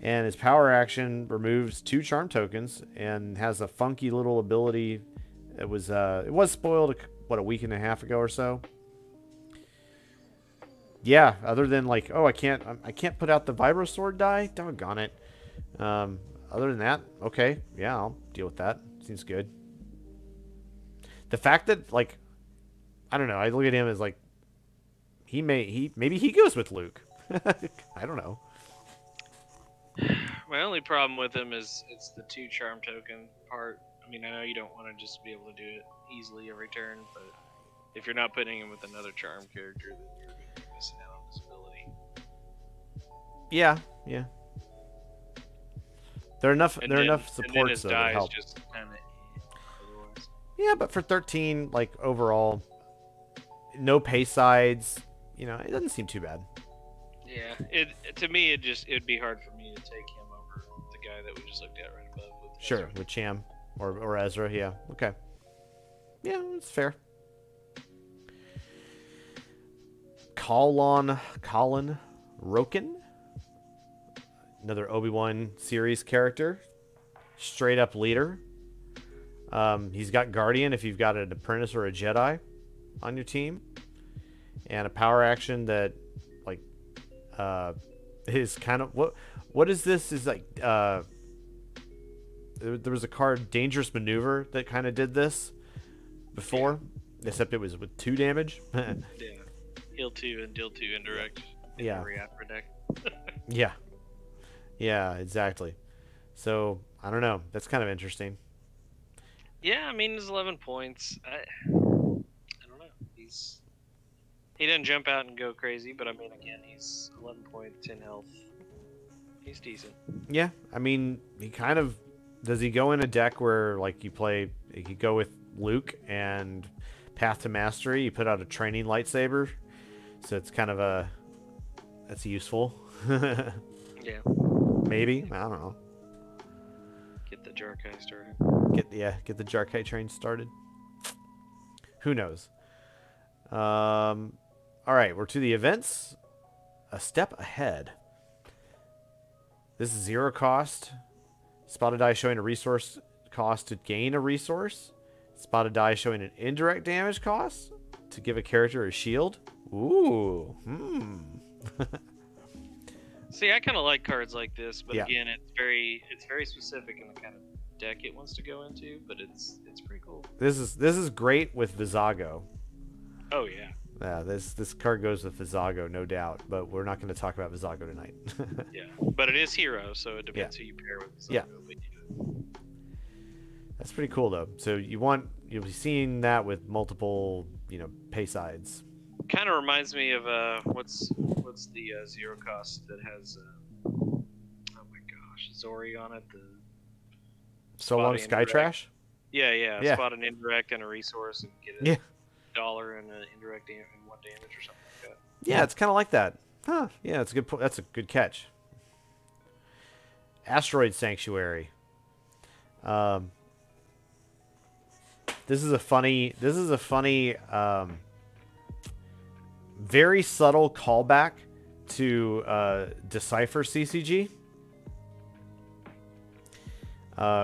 And his power action removes 2 charm tokens and has a funky little ability. It was spoiled a week and a half ago or so. Yeah, other than like, oh, I can't put out the Vibro Sword die. Doggone it. Other than that, okay, yeah, I'll deal with that. Seems good. The fact that, like, I don't know, I look at him as like maybe he goes with Luke. I don't know. My only problem with him is it's the 2 charm token part. I mean, I know you don't want to just be able to do it easily every turn, but if you're not putting him with another charm character, then you're going to be missing out on this ability. Yeah, yeah. There are enough supports and then his though die to help. is just kind of otherwise. Yeah, but for 13, like overall, no pay sides, you know, it doesn't seem too bad. Yeah, to me it'd be hard for me to take him over the guy that we just looked at right above. With Sure, Ezra. with Cham or Ezra, yeah, okay, yeah, that's fair. Colin Roken, another Obi-Wan series character, straight up leader. He's got Guardian if you've got an apprentice or a Jedi on your team, and a power action that like is kind of what is this is like there was a card, Dangerous Maneuver, that kind of did this before, except it was with 2 damage. Yeah, heal 2 and deal 2 indirect. Yeah. Every after deck. Yeah. Yeah, exactly. So, I don't know. That's kind of interesting. Yeah, I mean, it's 11 points. I don't know. He doesn't jump out and go crazy, but I mean, again, he's 11 points, 10 health. He's decent. Yeah, I mean, he kind of... Does he go in a deck where, like, you go with Luke and Path to Mastery, you put out a training lightsaber, so it's kind of that's useful. Yeah. Maybe, I don't know. Get the Jarkai started. Get the Jarkai train started. Who knows? All right, we're to the events. A step ahead. This is 0 cost. Spot a die showing a resource cost to gain a resource. Spot a die showing an indirect damage cost to give a character a shield. Ooh. See, I kind of like cards like this, but Yeah. again, it's very specific in the kind of deck it wants to go into. But it's pretty cool. This is great with Vizago. Oh yeah. Yeah, this card goes with Vizago, no doubt. But we're not going to talk about Vizago tonight. Yeah, but it is hero, so it depends who you pair with. Yeah. But That's pretty cool though. So you'll be seeing that with multiple, pay sides. kind of reminds me of what's the 0 cost that has oh my gosh, Zori on it. The So long Spot Sky indirect. Trash. Yeah. Spot an indirect and a resource and get a Yeah. dollar and an indirect and 1 damage or something like that. Yeah, it's kind of like that. Huh? Yeah, that's a good. That's a good catch. Asteroid Sanctuary. This is a funny. Very subtle callback to Decipher CCG,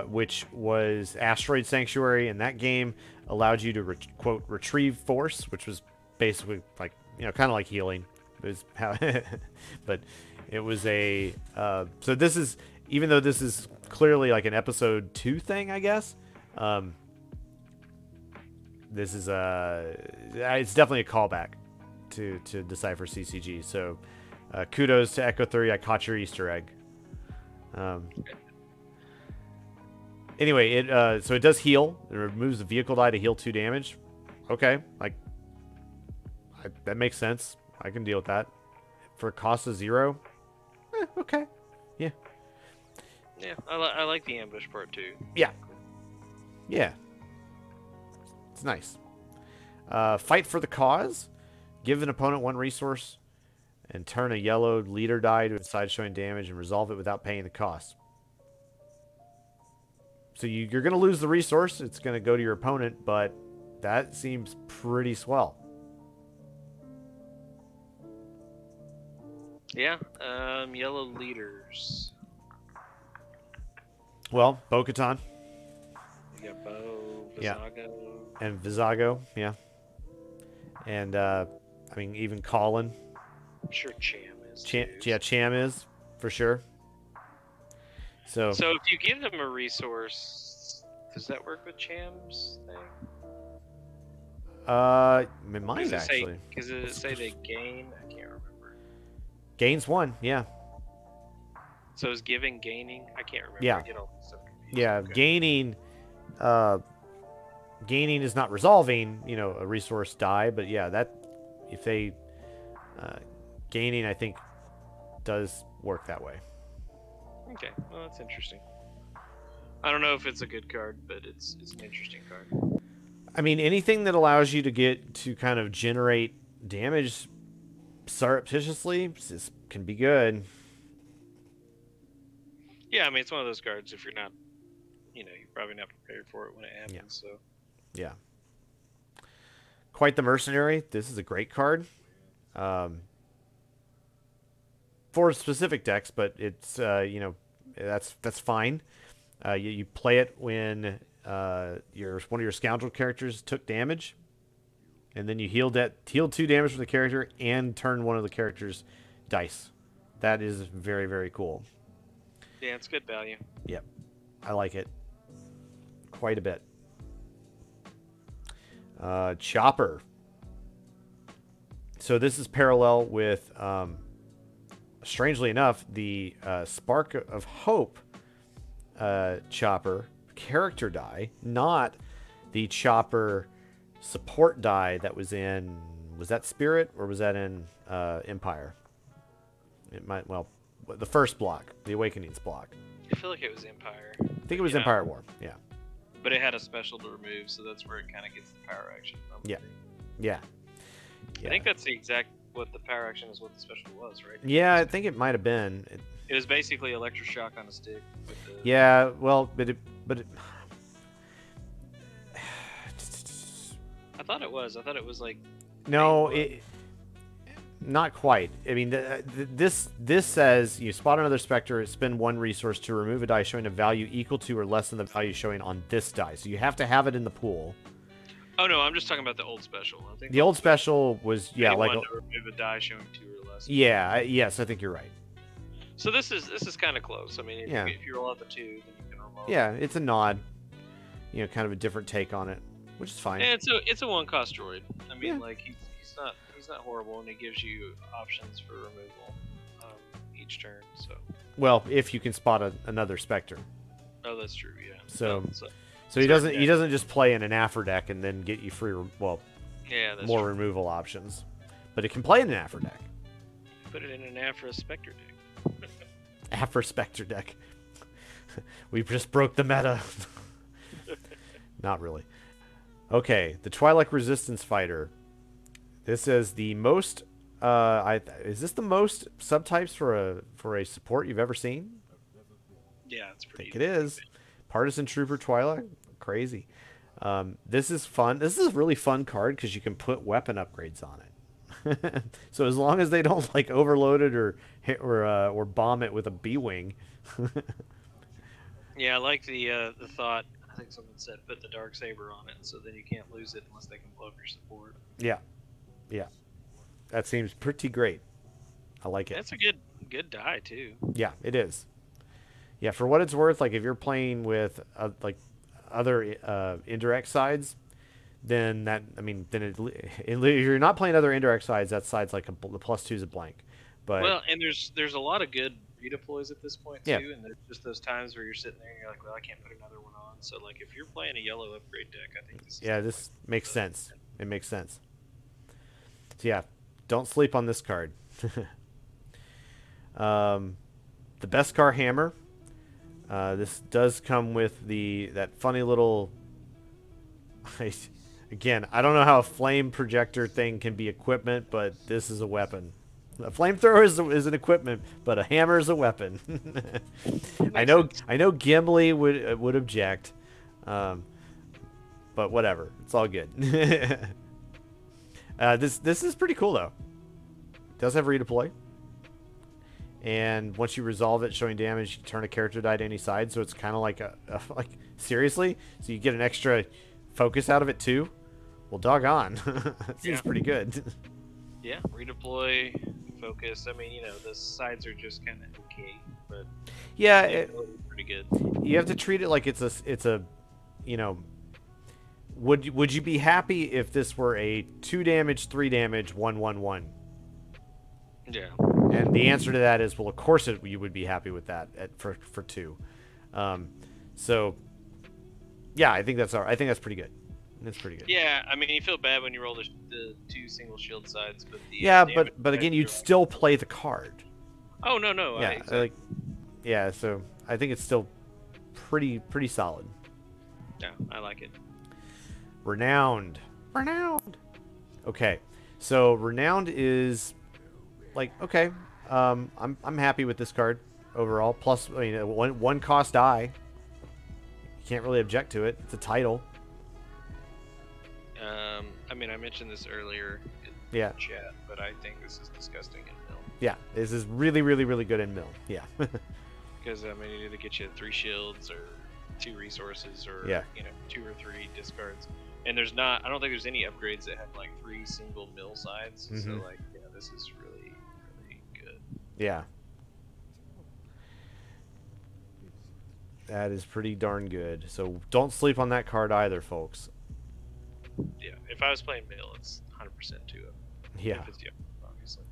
which was Asteroid Sanctuary. In that game, allowed you to quote retrieve force, which was basically like kind of like healing. It was how, but it was a so this is, even though this is clearly like an episode 2 thing, I guess. This is it's definitely a callback to Decipher CCG. So kudos to Echo 3. I caught your Easter egg. Anyway, so it does heal. It removes the vehicle die to heal 2 damage. Okay, that makes sense. I can deal with that. For a cost of 0, okay, yeah. Yeah, I like the ambush part too. Yeah, yeah. It's nice. Fight for the cause. Give an opponent 1 resource, and turn a yellow leader die to its side showing damage, and resolve it without paying the cost. So you're going to lose the resource. It's going to go to your opponent, but that seems pretty swell. Yeah, yellow leaders. Well, Bo-Katan. You got Bo, Vizago. Yeah. And Vizago, yeah. And, I mean, even Colin. I'm sure Cham is. Yeah, Cham is, for sure. So if you give them a resource, does that work with Cham's thing? It might actually. Does it say they gain? I can't remember. Gains 1, yeah. So is giving gaining? I can't remember. Yeah. I get all this stuff confused. Yeah, okay. Gaining is not resolving, a resource die, but yeah, that if they gaining, I think, does work that way. Okay, well, that's interesting. I don't know if it's a good card, but it's an interesting card. I mean, anything that allows you to get to kind of generate damage surreptitiously can be good. Yeah, I mean, it's one of those cards. If you're not, you're probably not prepared for it when it happens. Yeah. So. Yeah. Quite the Mercenary. This is a great card. For specific decks, but it's that's fine. You play it when one of your scoundrel characters took damage, and then you healed 2 damage from the character and turn one of the character's dice. That is very, very cool. Yeah, it's good value. Yep, I like it quite a bit. Chopper. So this is parallel with, strangely enough, the Spark of Hope Chopper character die, not the Chopper support die that was in, was that Spirit or was that in Empire? It might, well, the first block, the Awakenings block. I feel like it was Empire. I think it was Empire War, yeah. But it had a special to remove, so that's where it kind of gets the power action. Yeah. Yeah. I think that's the exact, what the power action is what the special was, right? Yeah, I think it might have been. It was basically electroshock on a stick. With the... Yeah, well, but it I thought it was. I thought it was like... No, not quite. I mean, this says you spot another Spectre, spend 1 resource to remove a die showing a value equal to or less than the value showing on this die. So you have to have it in the pool. Oh no, I'm just talking about the old special. I think the old special was to remove a die showing 2 or less. Yeah, yes, I think you're right. So this is kind of close. I mean, if you roll out the 2, then you can roll. Yeah, it's a nod. Kind of a different take on it, which is fine. Yeah, it's a 1-cost droid. I mean, like he's not horrible, and it gives you options for removal each turn. So. Well, if you can spot another Spectre. Oh, that's true. Yeah. So he doesn't just play in an Afro deck and then get you free. Well, yeah, that's more true. removal options, but it can play in an Afro deck. Put it in an Afro Spectre deck. Afro Spectre deck. We just broke the meta. Not really. Okay, the Twi'lek Resistance Fighter. This is the most. Is this the most subtypes for a support you've ever seen? Yeah, it's pretty. I think it is. Partisan Trooper Twi'lek, crazy. This is fun. This is a really fun card because you can put weapon upgrades on it. So as long as they don't like overload it or hit or bomb it with a B-wing. Yeah, I like the thought. I think someone said put the dark saber on it, so then you can't lose it unless they can blow up your support. Yeah. Yeah. That seems pretty great. I like it. That's a good die too. Yeah, it is. Yeah, for what it's worth, like if you're playing with like other indirect sides, then that if you're not playing other indirect sides, that side's like the +2 is a blank. But well, and there's a lot of good redeploys at this point too, yeah. and there's just those times where you're sitting there and you're like, well, I can't put another one on. So like if you're playing a yellow upgrade deck, I think this makes sense. It makes sense. So yeah, don't sleep on this card. The Beskar Hammer. This does come with that funny little. Again, I don't know how a flame projector thing can be equipment, but this is a weapon. A flamethrower is an equipment, but a hammer is a weapon. I know Gimli would object, but whatever. It's all good. This is pretty cool though. It does have redeploy, and once you resolve it, showing damage, you can turn a character die to any side. So it's kind of like like seriously. So you get an extra focus out of it too. Well, doggone, seems pretty good. Yeah, redeploy, focus. I mean, the sides are just kind of okay, but yeah, pretty good. You have to treat it like it's a, would you be happy if this were a 2 damage, 3 damage, 1/1/1? Yeah. And the answer to that is, well, of course you would be happy with that for 2. So yeah, I think that's pretty good. That's pretty good. Yeah, I mean, you feel bad when you roll the 2 single shield sides, but but again, you'd still play the card. Oh no. Yeah, exactly. So I think it's still pretty solid. Yeah, I like it. Renowned. Okay, so Renowned is like okay. I'm happy with this card overall. Plus, one cost die. You can't really object to it. It's a title. I mean, I mentioned this earlier in chat, but I think this is disgusting in mill. Yeah, this is really, really, really good in mill. Yeah. Because I mean, you either get you 3 shields or 2 resources, or 2 or 3 discards. And I don't think there's any upgrades that have like 3 single mill sides. Mm-hmm. So like, this is really, really good. Yeah. That is pretty darn good. So don't sleep on that card either, folks. Yeah, if I was playing mill, it's 100% 2 up. Yeah. If it's obviously.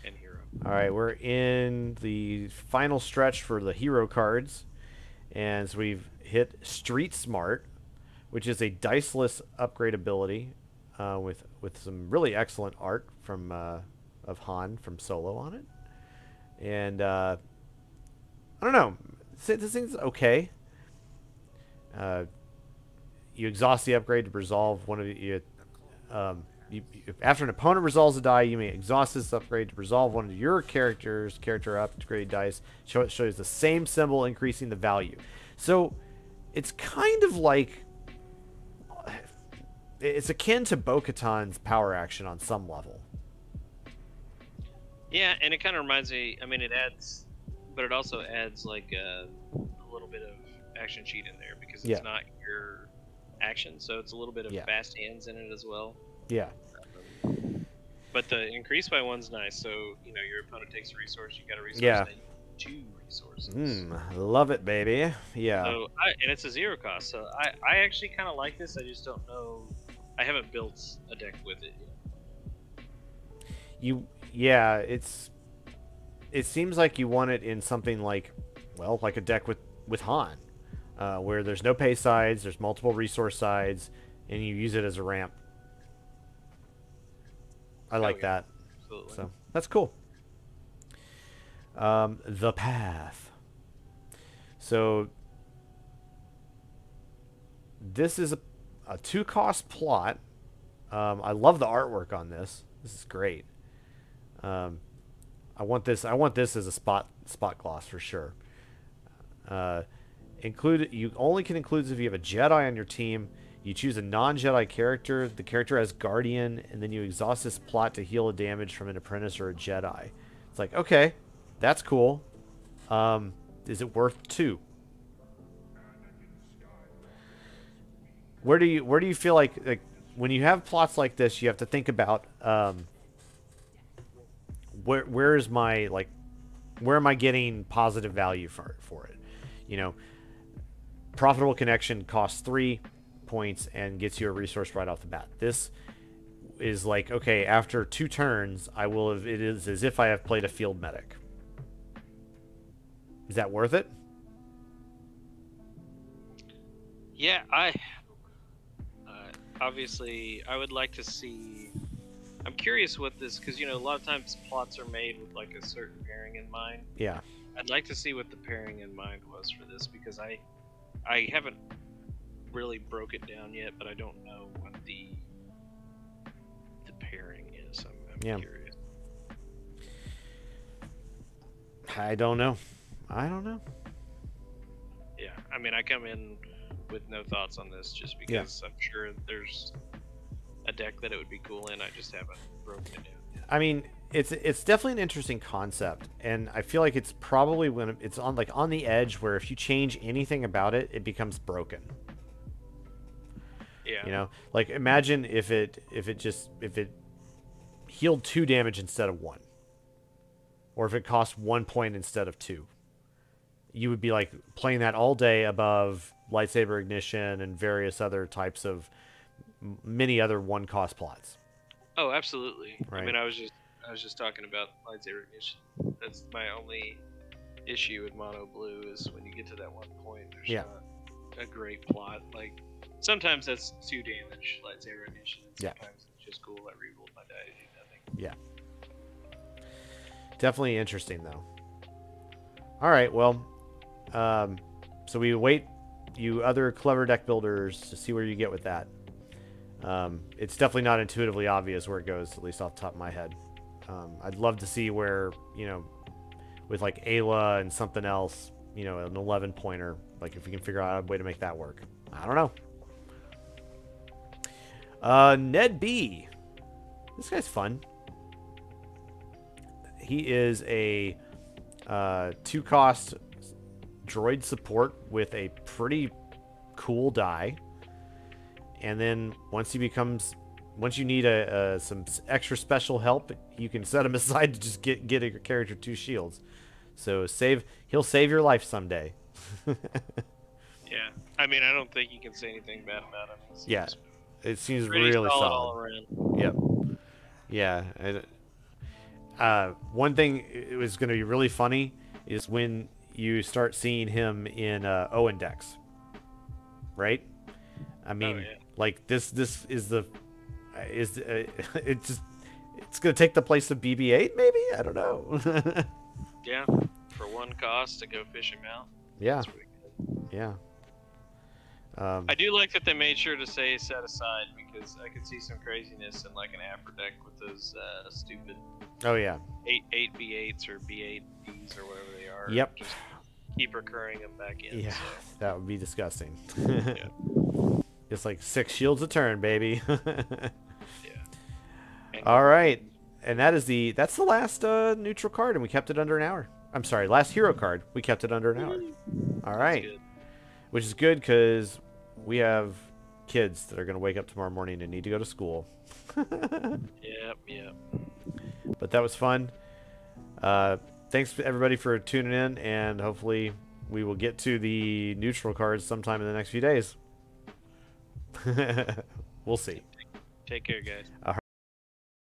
And hero. All right, we're in the final stretch for the hero cards. And so we've hit Street Smart, which is a diceless upgrade ability with some really excellent art from of Han from Solo on it. And I don't know. This thing's okay. You exhaust the upgrade to resolve one of you. After an opponent resolves a die, you may exhaust this upgrade to resolve one of your character upgrade dice. Shows the same symbol, increasing the value. So it's kind of like it's akin to Bo-Katan's power action on some level. Yeah, and it kind of reminds me. I mean, it adds, but it also adds like a little bit of action cheat in there because it's not your action, so it's a little bit of fast hands in it as well. Yeah. But the increase by 1's nice. So your opponent takes a resource, you got a resource. Yeah. 2 resources. Love it, baby. Yeah. So and it's a 0 cost. So I actually kind of like this. I just don't know. I haven't built a deck with it yet. It seems like you want it in something like a deck with Han, where there's no pay sides, there's multiple resource sides, and you use it as a ramp. I like that. Absolutely. So that's cool. The Path. So this is a 2-cost plot. I love the artwork on this. This is great. I want this as a spot gloss for sure. You only can include if you have a Jedi on your team. You choose a non-Jedi character. The character has Guardian, and then you exhaust this plot to heal a damage from an apprentice or a Jedi. It's like, okay, that's cool. Is it worth 2? where do you feel like when you have plots like this, you have to think about where is my like where am I getting positive value for it? You know, profitable connection costs 3 points and gets you a resource right off the bat. This is like, okay, after 2 turns, I will have, it is as if I have played a field medic. Is that worth it? Yeah, obviously I would like to see. I'm curious what this, because a lot of times plots are made with like a certain pairing in mind. Yeah. I'd like to see what the pairing in mind was for this, because I haven't really broke it down yet, but I don't know what the pairing is. I'm curious. I don't know. Yeah, I mean, I come in with no thoughts on this just because I'm sure there's a deck that it would be cool in. I just haven't broken it down yet. I mean, it's definitely an interesting concept, and I feel like it's probably when it's on the edge where if you change anything about it, it becomes broken. Yeah. Like imagine if it healed 2 damage instead of 1, or if it cost 1 point instead of 2. You would be like playing that all day above lightsaber ignition and various other types of many other 1-cost plots. Oh, absolutely. Right. I mean, I was just talking about lightsaber ignition. That's my only issue with mono blue is when you get to that 1 point, there's not a great plot. Like sometimes that's 2 damage lightsaber ignition. And sometimes it's just cool. I rerolled my die to do nothing. Yeah. Definitely interesting though. All right, well, so we wait you other clever deck builders to see where you get with that. It's definitely not intuitively obvious where it goes, at least off the top of my head. I'd love to see where, with like Ayla and something else, an 11 pointer, like if we can figure out a way to make that work. I don't know. Ned B. This guy's fun. He is a 2-cost droid support with a pretty cool die. And then once you need some extra special help, you can set him aside to just get a character 2 shields. So he'll save your life someday. Yeah, I mean, I don't think you can say anything bad about him. It seems really solid. All around. Yep. Yeah. One thing it was going to be really funny is when you start seeing him in Owen decks, right? I mean, like this is it's going to take the place of BB-8, maybe? I don't know. Yeah, for 1 cost to go fish him out. Yeah. That's really good. Yeah. I do like that they made sure to say set aside, because I could see some craziness in like an Afro deck with those stupid 8B8s or B8Bs or whatever they are. Yep. Just keep recurring them back in. Yeah, so. that would be disgusting. Yeah. It's like 6 shields a turn, baby. Yeah. All right, and that's the last neutral card, and we kept it under an hour. I'm sorry, last hero card. We kept it under an hour. All right, which is good because we have kids that are going to wake up tomorrow morning and need to go to school. Yep. But that was fun. Thanks everybody for tuning in, and hopefully we will get to the neutral cards sometime in the next few days. We'll see. Take care, guys. All right.